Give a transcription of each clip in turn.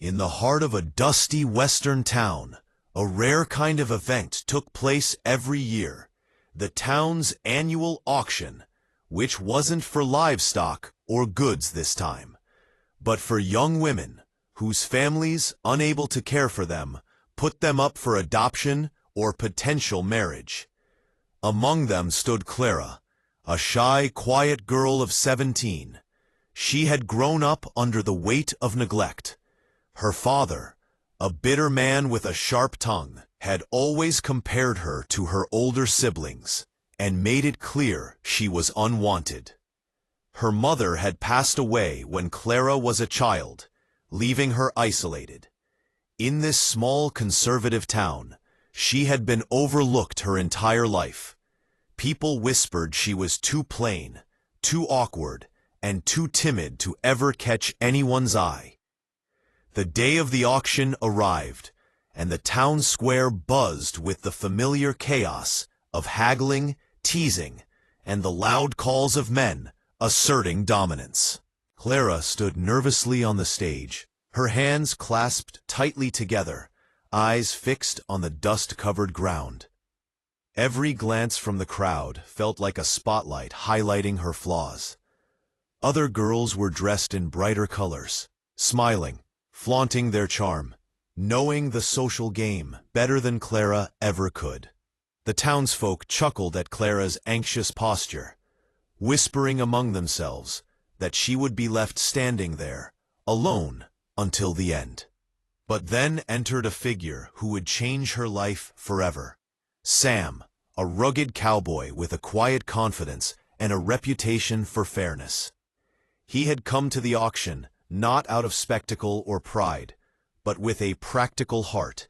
In the heart of a dusty western town, a rare kind of event took place every year, the town's annual auction, which wasn't for livestock or goods this time, but for young women whose families, unable to care for them, put them up for adoption or potential marriage. Among them stood Clara, a shy, quiet girl of 17. She had grown up under the weight of neglect. Her father, a bitter man with a sharp tongue, had always compared her to her older siblings and made it clear she was unwanted. Her mother had passed away when Clara was a child, leaving her isolated. In this small conservative town, she had been overlooked her entire life. People whispered she was too plain, too awkward, and too timid to ever catch anyone's eye. The day of the auction arrived, and the town square buzzed with the familiar chaos of haggling, teasing, and the loud calls of men asserting dominance. Clara stood nervously on the stage, her hands clasped tightly together, eyes fixed on the dust-covered ground. Every glance from the crowd felt like a spotlight highlighting her flaws. Other girls were dressed in brighter colors, smiling, flaunting their charm, knowing the social game better than Clara ever could. The townsfolk chuckled at Clara's anxious posture, whispering among themselves that she would be left standing there, alone, until the end. But then entered a figure who would change her life forever. Sam, a rugged cowboy with a quiet confidence and a reputation for fairness. He had come to the auction not out of spectacle or pride, but with a practical heart.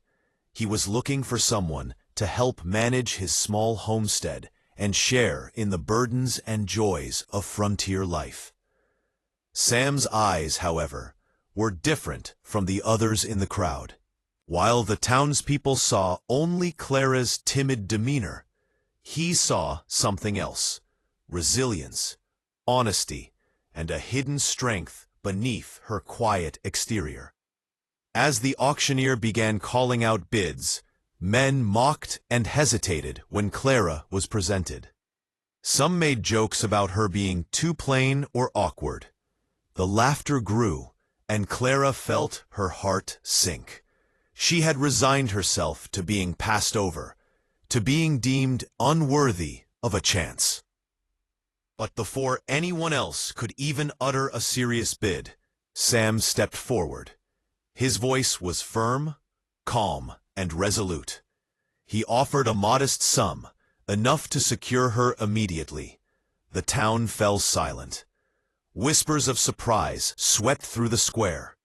He was looking for someone to help manage his small homestead and share in the burdens and joys of frontier life. Sam's eyes, however, were different from the others in the crowd. While the townspeople saw only Clara's timid demeanor, he saw something else: resilience, honesty, and a hidden strength beneath her quiet exterior. As the auctioneer began calling out bids, men mocked and hesitated when Clara was presented. Some made jokes about her being too plain or awkward. The laughter grew, and Clara felt her heart sink. She had resigned herself to being passed over, to being deemed unworthy of a chance. But before anyone else could even utter a serious bid, Sam stepped forward. His voice was firm, calm, and resolute. He offered a modest sum, enough to secure her immediately. The town fell silent. Whispers of surprise swept through the square.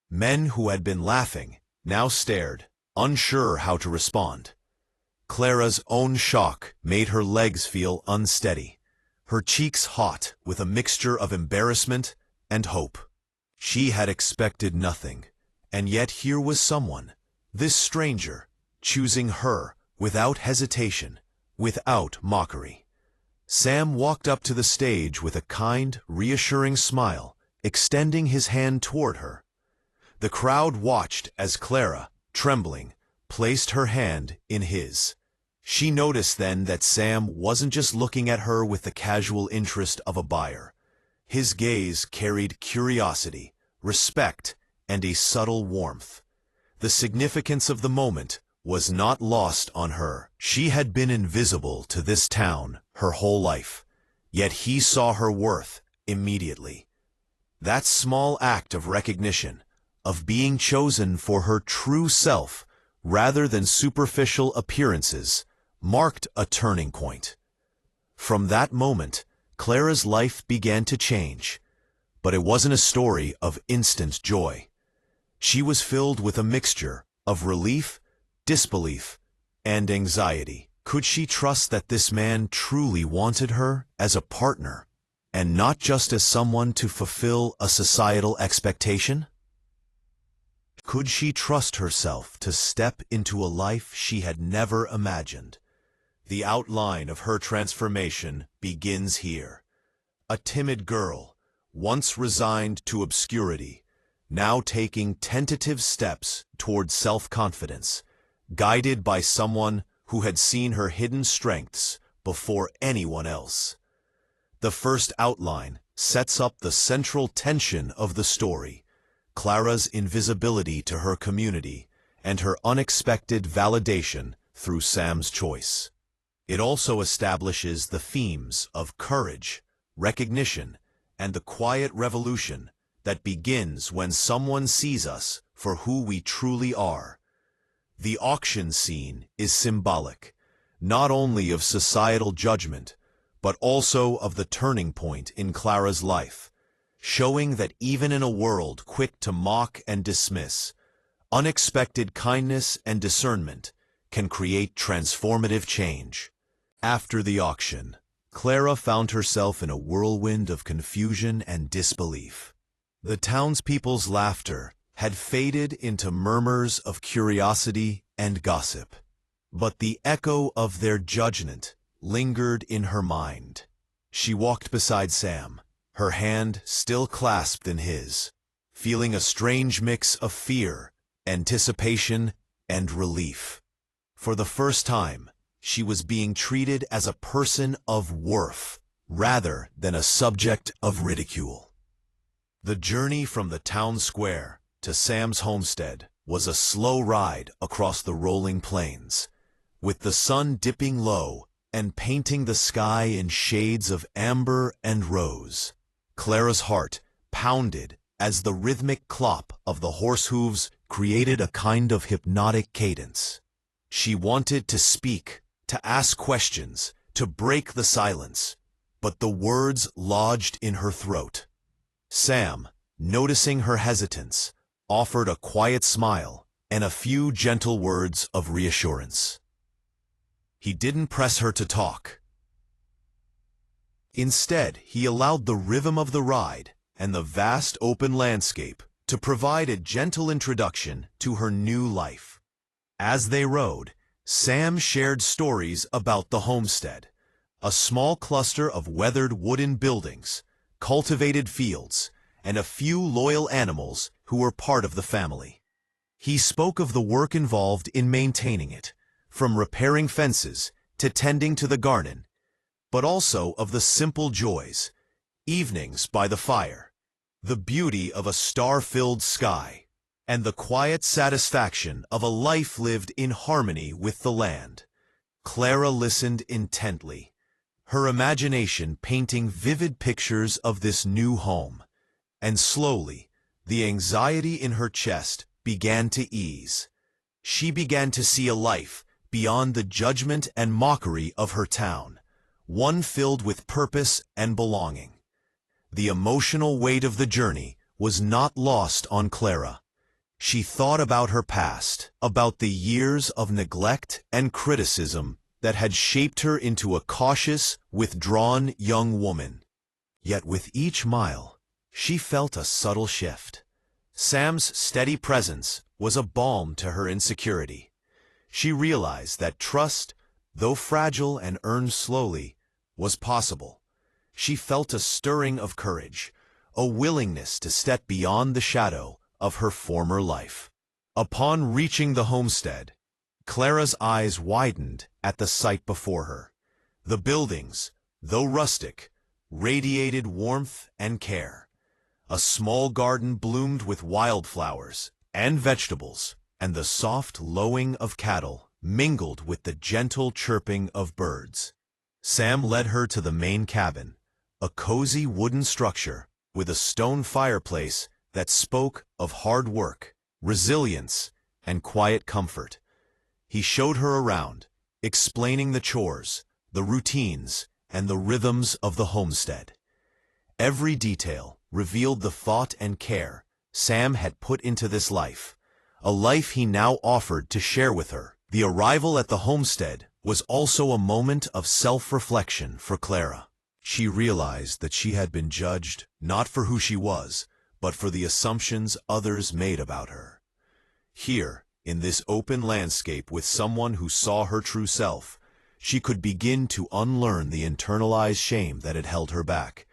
Men who had been laughing now stared, unsure how to respond. Clara's own shock made her legs feel unsteady, her cheeks hot with a mixture of embarrassment and hope. She had expected nothing, and yet here was someone, this stranger, choosing her without hesitation, without mockery. Sam walked up to the stage with a kind, reassuring smile, extending his hand toward her. The crowd watched as Clara, trembling, placed her hand in his. She noticed then that Sam wasn't just looking at her with the casual interest of a buyer. His gaze carried curiosity, respect, and a subtle warmth. The significance of the moment was not lost on her. She had been invisible to this town her whole life, yet he saw her worth immediately. That small act of recognition, of being chosen for her true self rather than superficial appearances, marked a turning point. From that moment, Clara's life began to change, but it wasn't a story of instant joy. She was filled with a mixture of relief, disbelief, and anxiety. Could she trust that this man truly wanted her as a partner, and not just as someone to fulfill a societal expectation? Could she trust herself to step into a life she had never imagined? The outline of her transformation begins here. A timid girl, once resigned to obscurity, now taking tentative steps toward self-confidence, guided by someone who had seen her hidden strengths before anyone else. The first outline sets up the central tension of the story, Clara's invisibility to her community and her unexpected validation through Sam's choice. It also establishes the themes of courage, recognition, and the quiet revolution that begins when someone sees us for who we truly are. The auction scene is symbolic, not only of societal judgment, but also of the turning point in Clara's life, showing that even in a world quick to mock and dismiss, unexpected kindness and discernment can create transformative change. After the auction, Clara found herself in a whirlwind of confusion and disbelief. The townspeople's laughter had faded into murmurs of curiosity and gossip, but the echo of their judgment lingered in her mind. She walked beside Sam, her hand still clasped in his, feeling a strange mix of fear, anticipation, and relief. For the first time, she was being treated as a person of worth, rather than a subject of ridicule. The journey from the town square to Sam's homestead was a slow ride across the rolling plains, with the sun dipping low and painting the sky in shades of amber and rose. Clara's heart pounded as the rhythmic clop of the horse hooves created a kind of hypnotic cadence. She wanted to speak, to ask questions, to break the silence, but the words lodged in her throat. Sam, noticing her hesitance, offered a quiet smile and a few gentle words of reassurance. He didn't press her to talk. Instead, he allowed the rhythm of the ride and the vast open landscape to provide a gentle introduction to her new life. As they rode, Sam shared stories about the homestead, a small cluster of weathered wooden buildings, cultivated fields, and a few loyal animals who were part of the family. He spoke of the work involved in maintaining it, from repairing fences to tending to the garden, but also of the simple joys, evenings by the fire, the beauty of a star-filled sky, and the quiet satisfaction of a life lived in harmony with the land. Clara listened intently, her imagination painting vivid pictures of this new home, and slowly, the anxiety in her chest began to ease. She began to see a life beyond the judgment and mockery of her town, one filled with purpose and belonging. The emotional weight of the journey was not lost on Clara. She thought about her past, about the years of neglect and criticism that had shaped her into a cautious, withdrawn young woman. Yet with each mile, she felt a subtle shift. Sam's steady presence was a balm to her insecurity. She realized that trust, though fragile and earned slowly, was possible. She felt a stirring of courage, a willingness to step beyond the shadow of her former life. Upon reaching the homestead, Clara's eyes widened at the sight before her. The buildings, though rustic, radiated warmth and care. A small garden bloomed with wildflowers and vegetables, and the soft lowing of cattle mingled with the gentle chirping of birds. Sam led her to the main cabin, a cozy wooden structure with a stone fireplace that spoke of hard work, resilience, and quiet comfort. He showed her around, explaining the chores, the routines, and the rhythms of the homestead. Every detail revealed the thought and care Sam had put into this life, a life he now offered to share with her. The arrival at the homestead was also a moment of self-reflection for Clara. She realized that she had been judged not for who she was, but for the assumptions others made about her. Here, in this open landscape with someone who saw her true self, she could begin to unlearn the internalized shame that had held her back.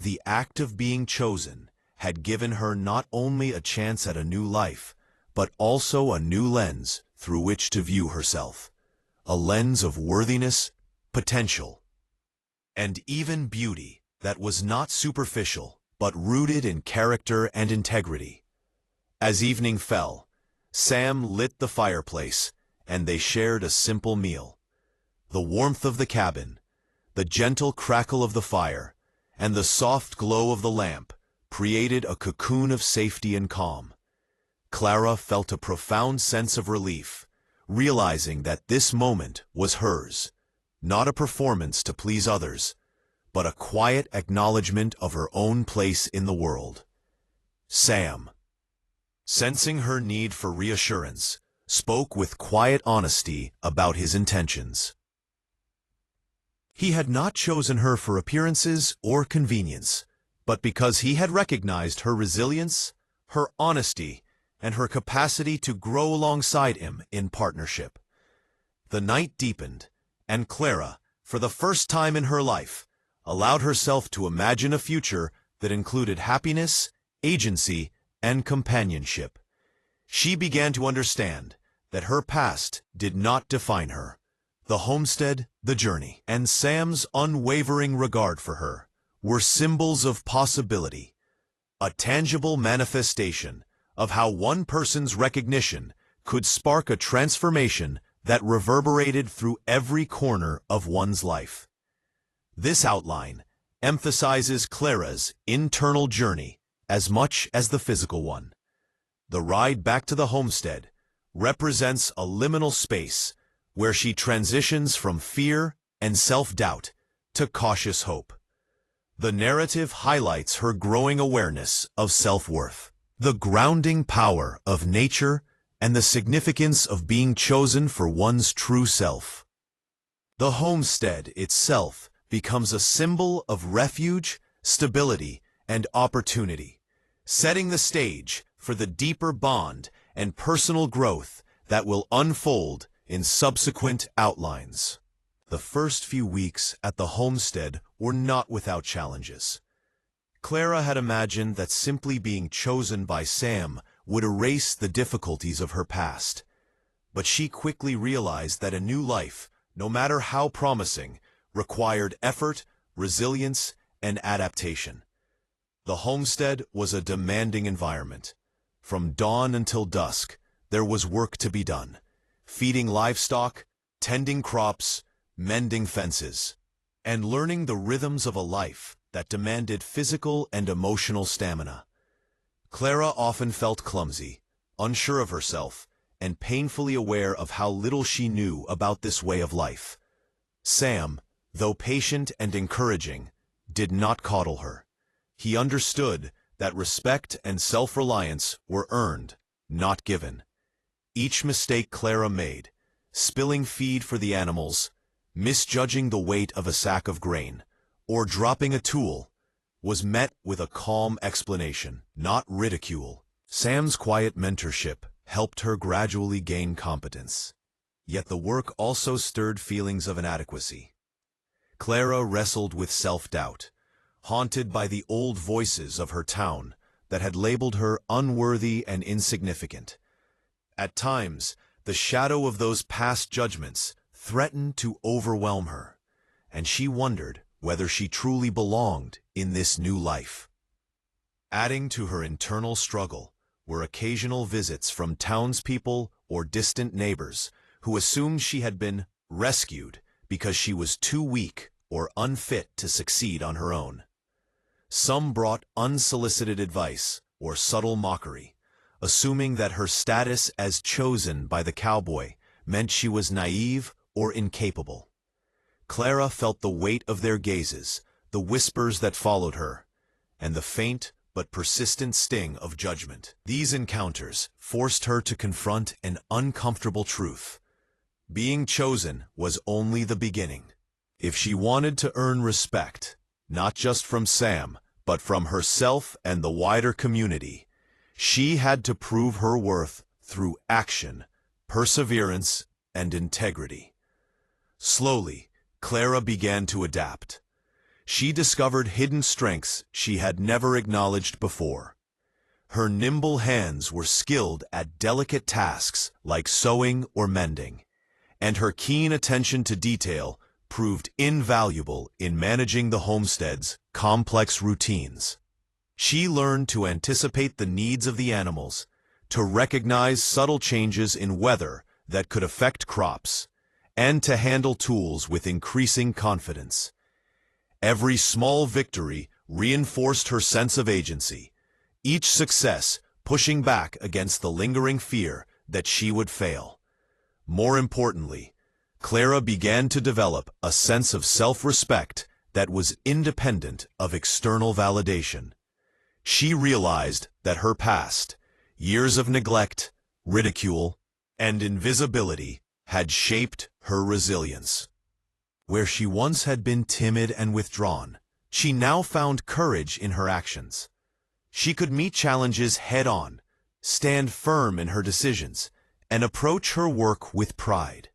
The act of being chosen had given her not only a chance at a new life, but also a new lens through which to view herself. A lens of worthiness, potential, and even beauty that was not superficial, but rooted in character and integrity. As evening fell, Sam lit the fireplace, and they shared a simple meal. The warmth of the cabin, the gentle crackle of the fire, and the soft glow of the lamp created a cocoon of safety and calm. Clara felt a profound sense of relief, realizing that this moment was hers, not a performance to please others, but a quiet acknowledgement of her own place in the world. Sam, sensing her need for reassurance, spoke with quiet honesty about his intentions. He had not chosen her for appearances or convenience, but because he had recognized her resilience, her honesty, and her capacity to grow alongside him in partnership. The night deepened, and Clara, for the first time in her life, allowed herself to imagine a future that included happiness, agency, and companionship. She began to understand that her past did not define her. The homestead, the journey, and Sam's unwavering regard for her were symbols of possibility, a tangible manifestation of how one person's recognition could spark a transformation that reverberated through every corner of one's life. This outline emphasizes Clara's internal journey as much as the physical one. The ride back to the homestead represents a liminal space where she transitions from fear and self-doubt to cautious hope. The narrative highlights her growing awareness of self-worth, the grounding power of nature, and the significance of being chosen for one's true self. The homestead itself becomes a symbol of refuge, stability, and opportunity, setting the stage for the deeper bond and personal growth that will unfold in subsequent outlines. The first few weeks at the homestead were not without challenges. Clara had imagined that simply being chosen by Sam would erase the difficulties of her past. But she quickly realized that a new life, no matter how promising, required effort, resilience, and adaptation. The homestead was a demanding environment. From dawn until dusk, there was work to be done. Feeding livestock, tending crops, mending fences, and learning the rhythms of a life that demanded physical and emotional stamina. Clara often felt clumsy, unsure of herself, and painfully aware of how little she knew about this way of life. Sam, though patient and encouraging, did not coddle her. He understood that respect and self-reliance were earned, not given. Each mistake Clara made, spilling feed for the animals, misjudging the weight of a sack of grain, or dropping a tool, was met with a calm explanation, not ridicule. Sam's quiet mentorship helped her gradually gain competence. Yet the work also stirred feelings of inadequacy. Clara wrestled with self-doubt, haunted by the old voices of her town that had labeled her unworthy and insignificant. At times, the shadow of those past judgments threatened to overwhelm her, and she wondered whether she truly belonged in this new life. Adding to her internal struggle were occasional visits from townspeople or distant neighbors who assumed she had been rescued because she was too weak or unfit to succeed on her own. Some brought unsolicited advice or subtle mockery, assuming that her status as chosen by the cowboy meant she was naive or incapable. Clara felt the weight of their gazes, the whispers that followed her, and the faint but persistent sting of judgment. These encounters forced her to confront an uncomfortable truth. Being chosen was only the beginning. If she wanted to earn respect, not just from Sam, but from herself and the wider community, she had to prove her worth through action, perseverance, and integrity. Slowly, Clara began to adapt. she discovered hidden strengths she had never acknowledged before. Her nimble hands were skilled at delicate tasks like sewing or mending, and her keen attention to detail proved invaluable in managing the homestead's complex routines. She learned to anticipate the needs of the animals, to recognize subtle changes in weather that could affect crops, and to handle tools with increasing confidence. Every small victory reinforced her sense of agency, each success pushing back against the lingering fear that she would fail. More importantly, Clara began to develop a sense of self-respect that was independent of external validation. She realized that her past, years of neglect, ridicule, and invisibility had shaped her resilience. Where she once had been timid and withdrawn, she now found courage in her actions. She could meet challenges head-on, stand firm in her decisions, and approach her work with pride.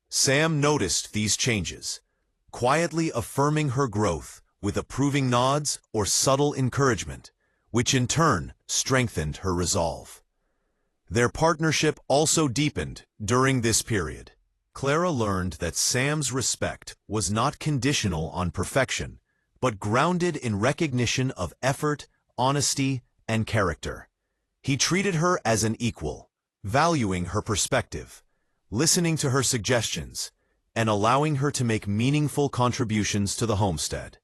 Sam noticed these changes, quietly affirming her growth with approving nods or subtle encouragement, which in turn strengthened her resolve. Their partnership also deepened during this period. Clara learned that Sam's respect was not conditional on perfection, but grounded in recognition of effort, honesty, and character. He treated her as an equal, valuing her perspective, listening to her suggestions, and allowing her to make meaningful contributions to the homestead.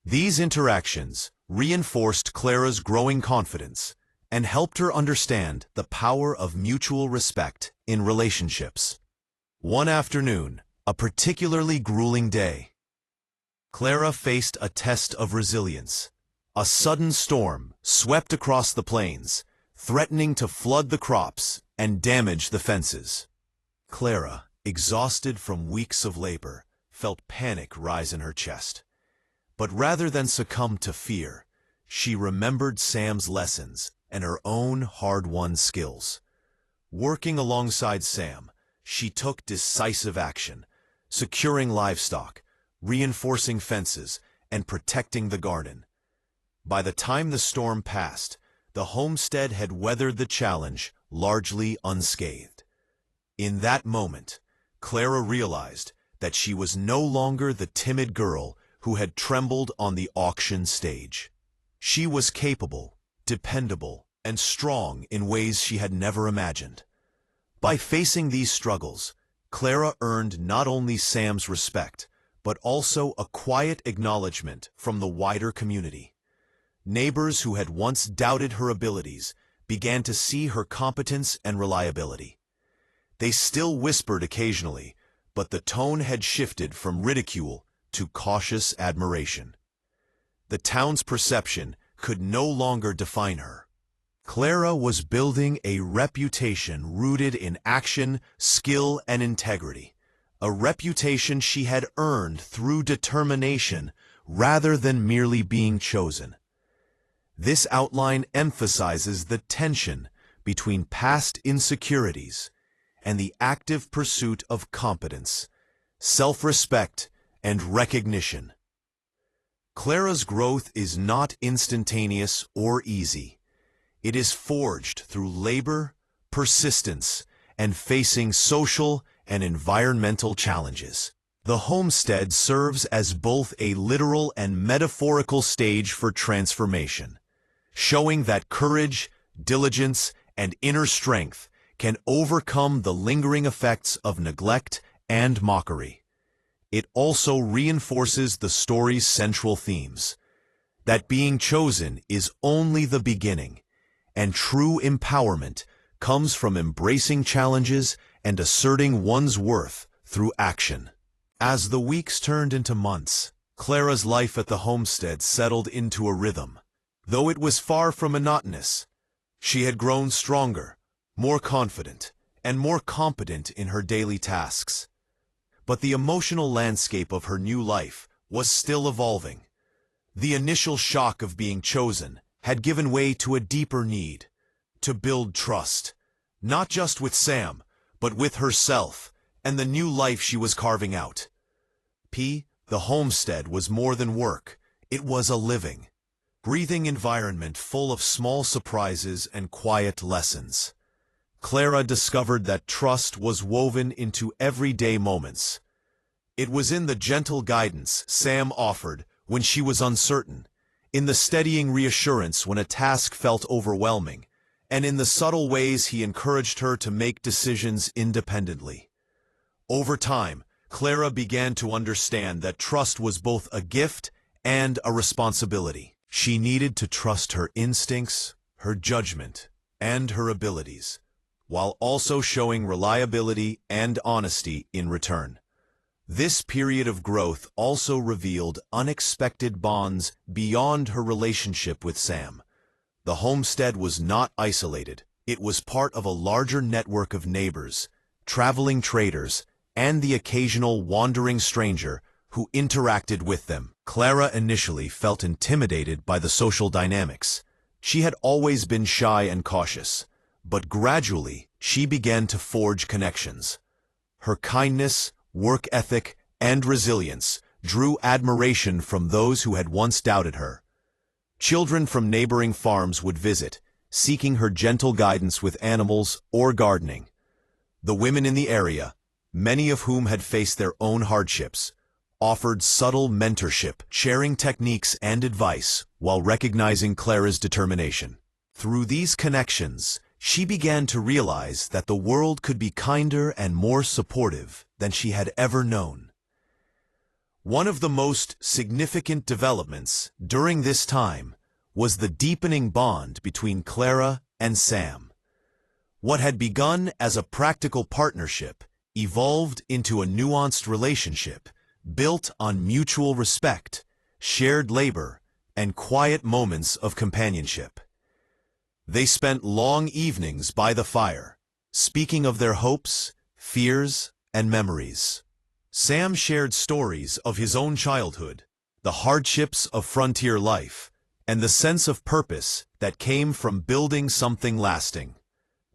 These interactions reinforced Clara's growing confidence and helped her understand the power of mutual respect in relationships. One afternoon, a particularly grueling day, Clara faced a test of resilience. A sudden storm swept across the plains, threatening to flood the crops and damage the fences. Clara, exhausted from weeks of labor, felt panic rise in her chest. But rather than succumb to fear, she remembered Sam's lessons and her own hard-won skills. Working alongside Sam, she took decisive action, securing livestock, reinforcing fences, and protecting the garden. By the time the storm passed, the homestead had weathered the challenge largely unscathed. In that moment, Clara realized that she was no longer the timid girl who had trembled on the auction stage. She was capable, dependable, and strong in ways she had never imagined. By facing these struggles, Clara earned not only Sam's respect, but also a quiet acknowledgement from the wider community. Neighbors who had once doubted her abilities began to see her competence and reliability. They still whispered occasionally, but the tone had shifted from ridicule to cautious admiration. The town's perception could no longer define her. Clara was building a reputation rooted in action, skill, and integrity, a reputation she had earned through determination rather than merely being chosen. This outline emphasizes the tension between past insecurities and the active pursuit of competence, self-respect, and recognition. Clara's growth is not instantaneous or easy. It is forged through labor, persistence, and facing social and environmental challenges. The homestead serves as both a literal and metaphorical stage for transformation, showing that courage, diligence, and inner strength can overcome the lingering effects of neglect and mockery. It also reinforces the story's central themes, that being chosen is only the beginning, and true empowerment comes from embracing challenges and asserting one's worth through action. As the weeks turned into months, Clara's life at the homestead settled into a rhythm. Though it was far from monotonous, she had grown stronger, more confident, and more competent in her daily tasks. But the emotional landscape of her new life was still evolving. The initial shock of being chosen had given way to a deeper need to build trust, not just with Sam, but with herself and the new life she was carving out. The homestead was more than work. It was a living, breathing environment full of small surprises and quiet lessons. Clara discovered that trust was woven into everyday moments. It was in the gentle guidance Sam offered when she was uncertain, in the steadying reassurance when a task felt overwhelming, and in the subtle ways he encouraged her to make decisions independently. Over time, Clara began to understand that trust was both a gift and a responsibility. She needed to trust her instincts, her judgment, and her abilities, while also showing reliability and honesty in return. This period of growth also revealed unexpected bonds beyond her relationship with Sam. The homestead was not isolated. It was part of a larger network of neighbors, traveling traders, and the occasional wandering stranger who interacted with them. Clara initially felt intimidated by the social dynamics. She had always been shy and cautious, but gradually she began to forge connections. Her kindness, work ethic, and resilience drew admiration from those who had once doubted her. Children from neighboring farms would visit, seeking her gentle guidance with animals or gardening. The women in the area, many of whom had faced their own hardships, offered subtle mentorship, sharing techniques and advice while recognizing Clara's determination. Through these connections, she began to realize that the world could be kinder and more supportive than she had ever known. One of the most significant developments during this time was the deepening bond between Clara and Sam. What had begun as a practical partnership evolved into a nuanced relationship built on mutual respect, shared labor, and quiet moments of companionship. They spent long evenings by the fire, speaking of their hopes, fears, and memories. Sam shared stories of his own childhood, the hardships of frontier life, and the sense of purpose that came from building something lasting.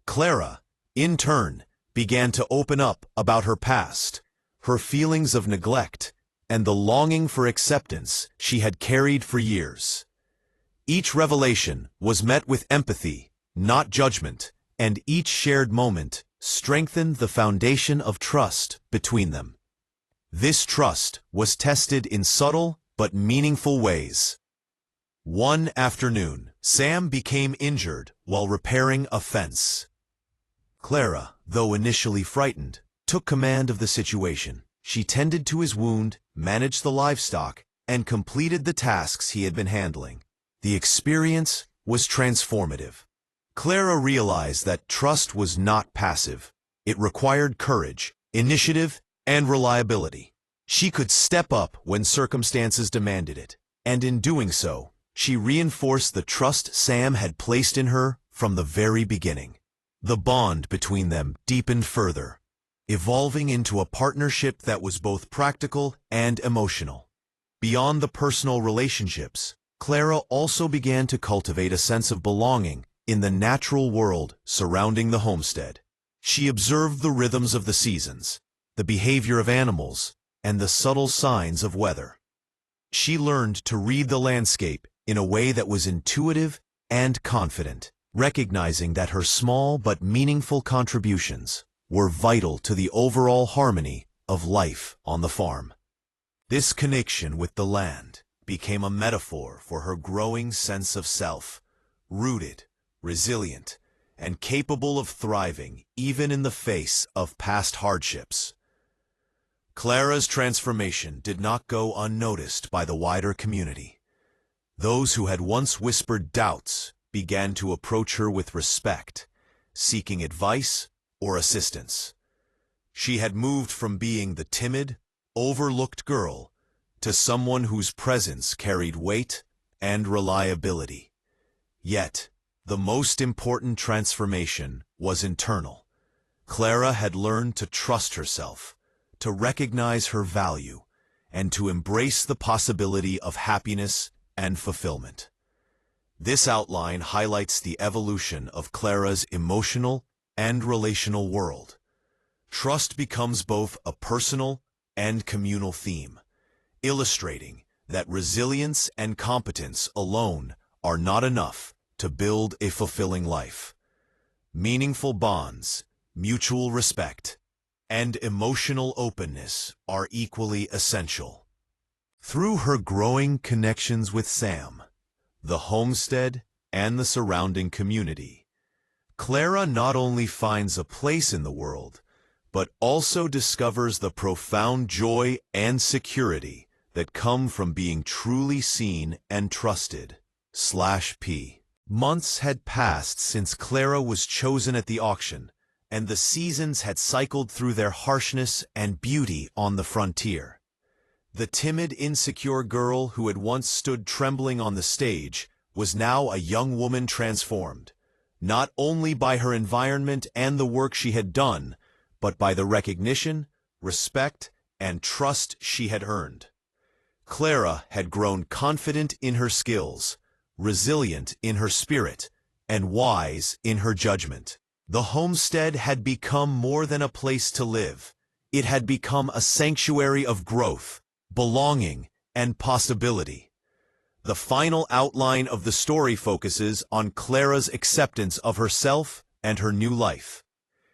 Clara, in turn, began to open up about her past, her feelings of neglect, and the longing for acceptance she had carried for years. Each revelation was met with empathy, not judgment, and each shared moment strengthened the foundation of trust between them. This trust was tested in subtle but meaningful ways. One afternoon, Sam became injured while repairing a fence. Clara, though initially frightened, took command of the situation. She tended to his wound, managed the livestock, and completed the tasks he had been handling. The experience was transformative. Clara realized that trust was not passive. It required courage, initiative, and reliability. She could step up when circumstances demanded it, and in doing so, she reinforced the trust Sam had placed in her from the very beginning. The bond between them deepened further, evolving into a partnership that was both practical and emotional. Beyond the personal relationships, Clara also began to cultivate a sense of belonging in the natural world surrounding the homestead. She observed the rhythms of the seasons, the behavior of animals, and the subtle signs of weather. She learned to read the landscape in a way that was intuitive and confident, recognizing that her small but meaningful contributions were vital to the overall harmony of life on the farm. This connection with the land became a metaphor for her growing sense of self, rooted, resilient, and capable of thriving even in the face of past hardships. Clara's transformation did not go unnoticed by the wider community. Those who had once whispered doubts began to approach her with respect, seeking advice or assistance. She had moved from being the timid, overlooked girl to someone whose presence carried weight and reliability. Yet, the most important transformation was internal. Clara had learned to trust herself, to recognize her value, and to embrace the possibility of happiness and fulfillment. This outline highlights the evolution of Clara's emotional and relational world. Trust becomes both a personal and communal theme, illustrating that resilience and competence alone are not enough to build a fulfilling life. Meaningful bonds, mutual respect, and emotional openness are equally essential. Through her growing connections with Sam, the homestead, and the surrounding community, Clara not only finds a place in the world, but also discovers the profound joy and security that come from being truly seen and trusted. /P. Months had passed since Clara was chosen at the auction, and the seasons had cycled through their harshness and beauty on the frontier. The timid, insecure girl who had once stood trembling on the stage was now a young woman transformed, not only by her environment and the work she had done, but by the recognition, respect, and trust she had earned. Clara had grown confident in her skills, resilient in her spirit, and wise in her judgment. The homestead had become more than a place to live. It had become a sanctuary of growth, belonging, and possibility. The final outline of the story focuses on Clara's acceptance of herself and her new life.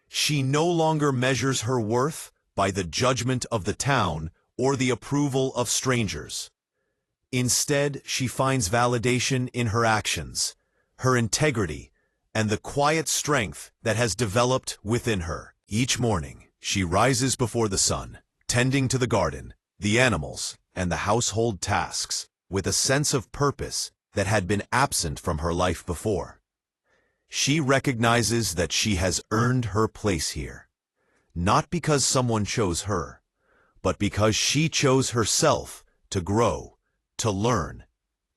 She no longer measures her worth by the judgment of the town or the approval of strangers. Instead, she finds validation in her actions, her integrity, and the quiet strength that has developed within her. Each morning, she rises before the sun, tending to the garden, the animals, and the household tasks, with a sense of purpose that had been absent from her life before. She recognizes that she has earned her place here, not because someone chose her, but because she chose herself to grow, to learn,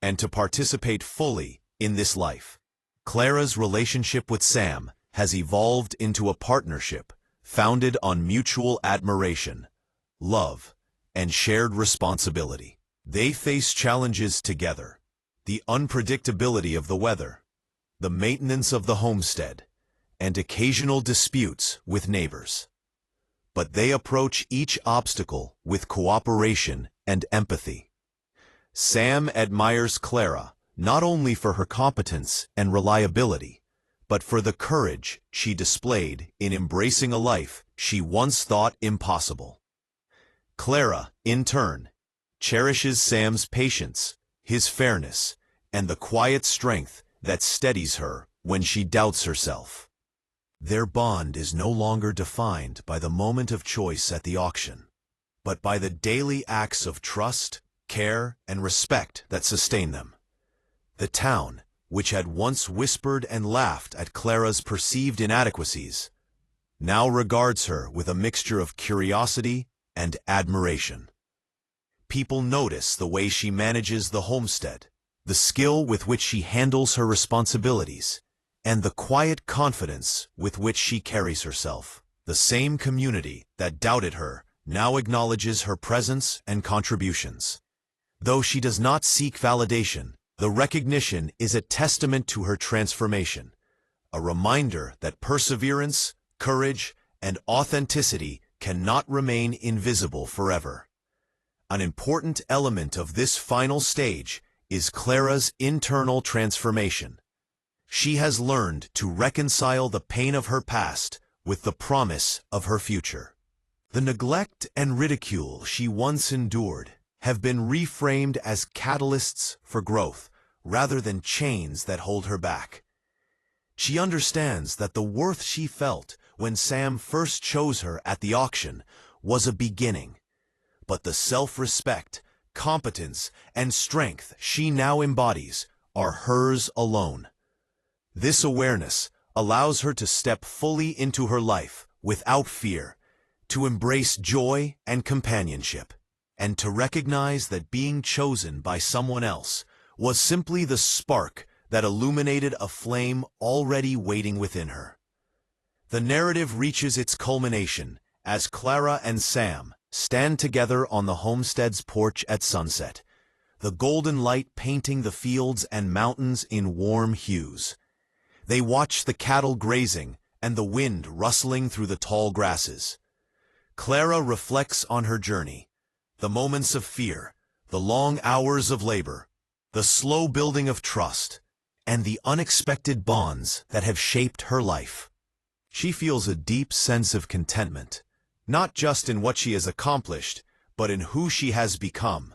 and to participate fully in this life. Clara's relationship with Sam has evolved into a partnership founded on mutual admiration, love, and shared responsibility. They face challenges together: the unpredictability of the weather, the maintenance of the homestead, and occasional disputes with neighbors. But they approach each obstacle with cooperation and empathy. Sam admires Clara not only for her competence and reliability, but for the courage she displayed in embracing a life she once thought impossible. Clara, in turn, cherishes Sam's patience, his fairness, and the quiet strength that steadies her when she doubts herself. Their bond is no longer defined by the moment of choice at the auction, but by the daily acts of trust, care, and respect that sustain them. The town, which had once whispered and laughed at Clara's perceived inadequacies, now regards her with a mixture of curiosity and admiration. People notice the way she manages the homestead, the skill with which she handles her responsibilities, and the quiet confidence with which she carries herself. The same community that doubted her now acknowledges her presence and contributions. Though she does not seek validation, the recognition is a testament to her transformation, a reminder that perseverance, courage, and authenticity cannot remain invisible forever. An important element of this final stage is Clara's internal transformation. She has learned to reconcile the pain of her past with the promise of her future. The neglect and ridicule she once endured have been reframed as catalysts for growth rather than chains that hold her back. She understands that the worth she felt when Sam first chose her at the auction was a beginning, but the self-respect, competence, and strength she now embodies are hers alone. This awareness allows her to step fully into her life without fear, to embrace joy and companionship, and to recognize that being chosen by someone else was simply the spark that illuminated a flame already waiting within her. The narrative reaches its culmination as Clara and Sam stand together on the homestead's porch at sunset, the golden light painting the fields and mountains in warm hues. They watch the cattle grazing and the wind rustling through the tall grasses. Clara reflects on her journey, the moments of fear, the long hours of labor, the slow building of trust, and the unexpected bonds that have shaped her life. She feels a deep sense of contentment, not just in what she has accomplished, but in who she has become.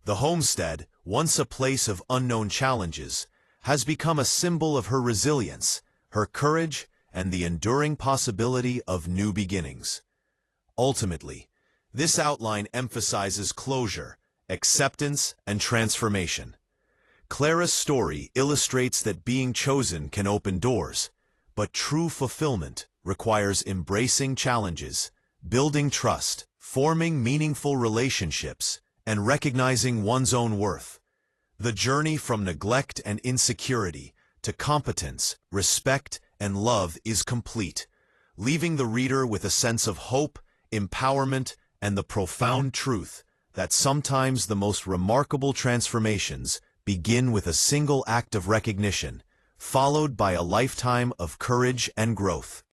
The homestead, once a place of unknown challenges, has become a symbol of her resilience, her courage, and the enduring possibility of new beginnings. Ultimately, this outline emphasizes closure, acceptance, and transformation. Clara's story illustrates that being chosen can open doors, but true fulfillment requires embracing challenges, building trust, forming meaningful relationships, and recognizing one's own worth. The journey from neglect and insecurity to competence, respect, and love is complete, leaving the reader with a sense of hope, empowerment, and the profound truth that sometimes the most remarkable transformations begin with a single act of recognition, followed by a lifetime of courage and growth.